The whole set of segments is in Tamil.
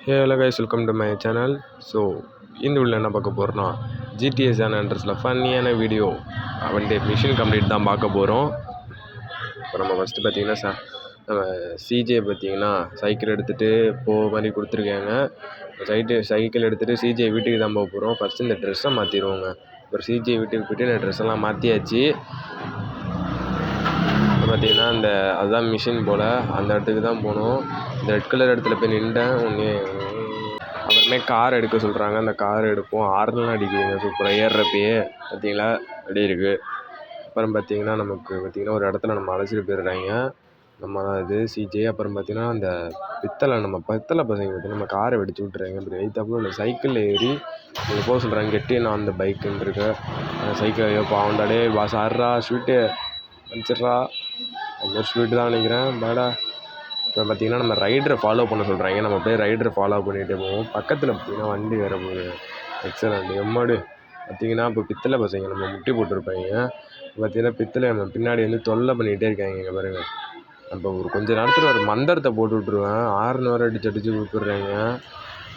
Hello guys, welcome to my channel. So இந்த வீடியோவில் என்ன பார்க்க போகிறோன்னா, GTA San Andreasல ஃபன்னியான வீடியோ வந்து மிஷின் கம்ப்ளீட் தான் பார்க்க போகிறோம். இப்போ நம்ம ஃபஸ்ட்டு பார்த்தீங்கன்னா நம்ம சிஜே பார்த்தீங்கன்னா சைக்கிள் எடுத்துகிட்டு மாதிரி கொடுத்துருக்காங்க. சைக்கிள் எடுத்துகிட்டு சிஜே வீட்டுக்கு தான் போக போகிறோம். ஃபஸ்ட்டு இந்த ட்ரெஸ்ஸை மாற்றிடுவோங்க. அப்புறம் சிஜே வீட்டுக்கு போய்ட்டு இந்த ட்ரெஸ்ஸெல்லாம் மாற்றியாச்சு. பார்த்தீங்கன்னா அதுதான் மிஷின் போல், அந்த இடத்துக்கு தான் போகணும். இந்த ரெட் கலர் இடத்துல போய் நின்றேன். அப்புறமே கார் எடுக்க சொல்கிறாங்க. அந்த கார் எடுப்போம். ஆறுலாம் அடிக்குதுங்க சூப்பராக ஏறுறப்பயே பார்த்தீங்களா ரெடி இருக்குது. அப்புறம் பார்த்தீங்கன்னா நமக்கு பார்த்திங்கன்னா ஒரு இடத்துல நம்ம அழைச்சிட்டு போயிடுறாங்க. நம்ம தான் இது சிஜே. அப்புறம் பார்த்திங்கன்னா அந்த பித்தளை பசங்க பார்த்திங்கன்னா நம்ம காரை வெடிச்சு விட்டுறாங்க. இப்படி வைத்தாப்புல இல்லை சைக்கிளில் ஏறி நீங்கள் போக சொல்கிறாங்க. கெட்டி நான் அந்த பைக்குன்னு இருக்கு அந்த சைக்கிள் பாவண்டாடே பாஸ் ஆடுறா ஸ்வீட்டு வந்துடுறா. அந்த ஸ்வீட்டு தான் நினைக்கிறேன் பேடா. இப்போ பார்த்திங்கன்னா நம்ம ரைடரை ஃபாலோ பண்ண சொல்கிறாங்க. நம்ம போய் ரைடரை ஃபாலோ பண்ணிகிட்டே போவோம். பக்கத்தில் பார்த்திங்கன்னா வண்டி வேறு போகுது. எக்ஸலண்ட் எம்மாடு பார்த்திங்கன்னா இப்போ பித்தளை பசங்க நம்ம முட்டி போட்டிருப்பாங்க. பார்த்திங்கன்னா பித்தளை நம்ம பின்னாடி வந்து தொல்லை பண்ணிகிட்டே இருக்காங்க. இங்கே பாருங்கள், இப்போ ஒரு கொஞ்சம் நேரத்தில் ஒரு மந்திரத்தை போட்டு விட்ருவேன். 6 வரை அடிச்சு கூப்பிட்றாங்க.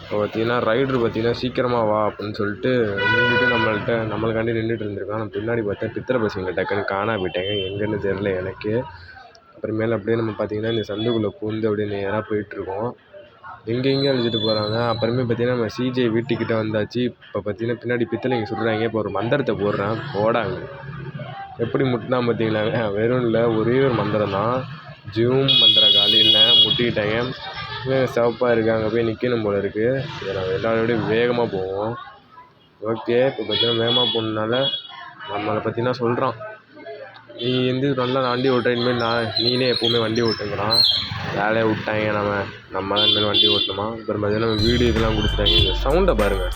இப்போ பார்த்திங்கன்னா ரைடர் பார்த்திங்கன்னா சீக்கிரமாக வா அப்படின்னு சொல்லிட்டு நின்றுட்டு நம்மளுக்காண்டி நின்றுட்டு இருந்திருக்கான். நம்ம பின்னாடி பார்த்தா பித்தளை பசங்க டக்குன்னு காணா போயிட்டாங்க. எங்கேன்னு தெரில எனக்கு. அப்புறமேல அப்படியே நம்ம பார்த்திங்கன்னா இந்த சந்துக்குள்ளே பூந்து அப்படியே நேராக போயிட்டுருக்கோம். எங்கெங்கே அழைச்சிட்டு போகிறாங்க. அப்புறமே பார்த்திங்கன்னா நம்ம சிஜே வீட்டுக்கிட்ட வந்தாச்சு. இப்போ பார்த்திங்கன்னா பின்னாடி பித்தளைங்க சொல்கிறாங்க. இப்போ ஒரு மந்திரத்தை போடுறேன் போடாங்க. எப்படி முட்டினா பார்த்திங்களாங்க, வெறும் இல்லை ஒரே ஒரு மந்திரம் தான். ஜூம் மந்திர காலையில் முட்டிக்கிட்டாங்க. சிவப்பாக இருக்குது, அங்கே போய் நிற்கணும் போல இருக்குது. இதை நம்ம எல்லாரோடையும் வேகமாக போவோம். ஓகே, இப்போ பார்த்திங்கன்னா வேகமாக போகணுனால நம்மளை பார்த்திங்கன்னா சொல்கிறான், நீ வந்து நல்லா வண்டி ஓட்டுற, இனிமேல் நீனே எப்போவுமே வண்டி ஓட்டுங்கிறான். வேலையை விட்டாங்க. நம்ம தான் இனிமேல் வண்டி ஓட்டணுமா. அப்புறம் பார்த்தீங்கன்னா வீடு இதெல்லாம் கொடுத்துட்டாங்க. இந்த சவுண்டை பாருங்கள்.